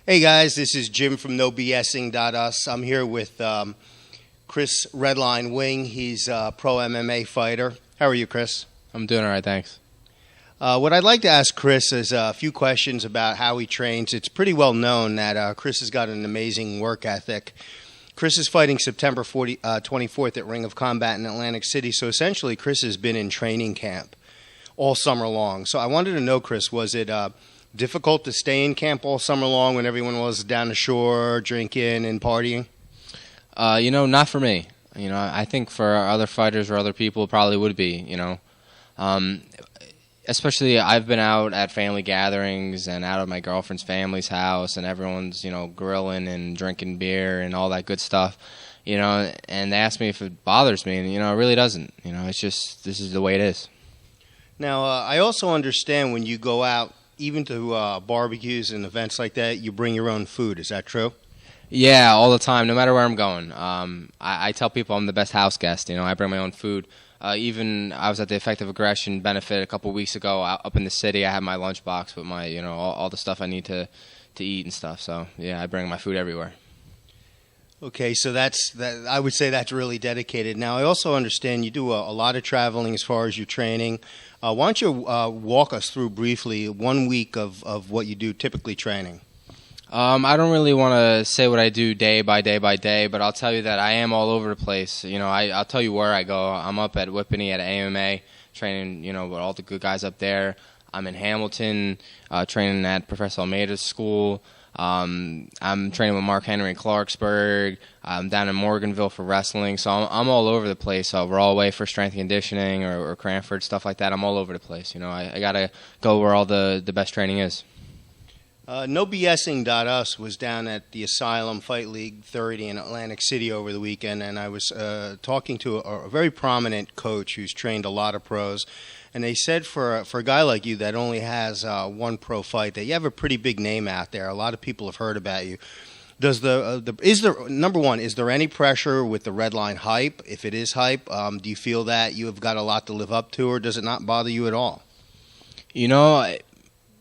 Hey guys, this is Jim from NoBSing.us. I'm here with Chris Redline Wing. He's a pro MMA fighter. How are you, Chris? I'm doing all right, thanks. What I'd like to ask Chris is a few questions about how he trains. It's pretty well known that Chris has got an amazing work ethic. Chris is fighting September 24th at Ring of Combat in Atlantic City. So essentially, Chris has been in training camp all summer long. So I wanted to know, Chris, was it difficult to stay in camp all summer long when everyone was down the shore drinking and partying? Not for me. I think for other fighters or other people it probably would be, especially I've been out at family gatherings and out at my girlfriend's family's house and everyone's, grilling and drinking beer and all that good stuff, and they ask me if it bothers me, and, it really doesn't. It's just, this is the way it is. Now, I also understand when you go out, even to barbecues and events like that, you bring your own food. Is that true? Yeah, all the time, no matter where I'm going. I tell people I'm the best house guest. I bring my own food. Even I was at the Effective Aggression benefit a couple weeks ago up in the city. I had my lunchbox with my, all the stuff I need to eat and stuff. So, yeah, I bring my food everywhere. Okay, so I would say that's really dedicated. Now, I also understand you do a lot of traveling as far as your training. Why don't you walk us through briefly 1 week of what you do typically training? I don't really want to say what I do day by day, but I'll tell you that I am all over the place. I'll tell you where I go. I'm up at Whippany at AMA training, with all the good guys up there. I'm in Hamilton training at Professor Almeida's school. I'm training with Mark Henry in Clarksburg. I'm down in Morganville for wrestling. So I'm all over the place. We're all away for strength and conditioning or Cranford, stuff like that. I'm all over the place. I got to go where all the best training is. NoBSing.us was down at the Asylum Fight League 30 in Atlantic City over the weekend, and I was talking to a very prominent coach who's trained a lot of pros. And they said for a guy like you that only has one pro fight, that you have a pretty big name out there. A lot of people have heard about you. Does number one, is there any pressure with the Redline hype? If it is hype, do you feel that you have got a lot to live up to, or does it not bother you at all?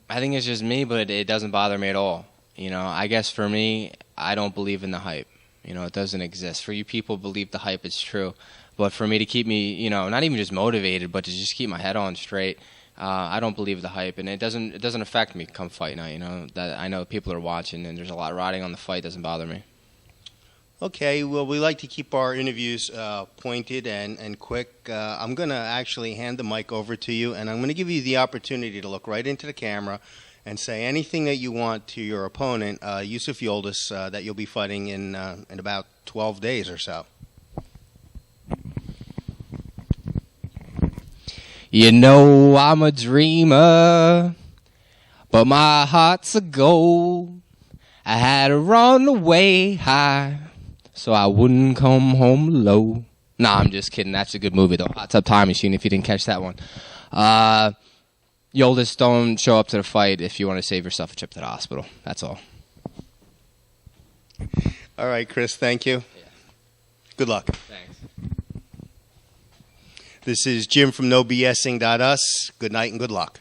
I think it's just me, but it doesn't bother me at all. I guess for me, I don't believe in the hype. It doesn't exist. For you people believe the hype is true. But for me to keep me, not even just motivated, but to just keep my head on straight, I don't believe the hype, and it doesn't affect me come fight night. That I know people are watching, and there's a lot riding on the fight. Doesn't bother me. Okay, well, we like to keep our interviews pointed and quick. I'm going to actually hand the mic over to you, and I'm going to give you the opportunity to look right into the camera and say anything that you want to your opponent, Yusuf Yildiz, that you'll be fighting in about 12 days or so. I'm a dreamer, but my heart's a gold. I had to run away high, so I wouldn't come home low. Nah, I'm just kidding. That's a good movie, though. Hot Tub Time Machine, if you didn't catch that one. Yildiz, don't show up to the fight if you want to save yourself a trip to the hospital. That's all. All right, Chris, thank you. Yeah. Good luck. Thanks. This is Jim from NoBSing.us. Good night and good luck.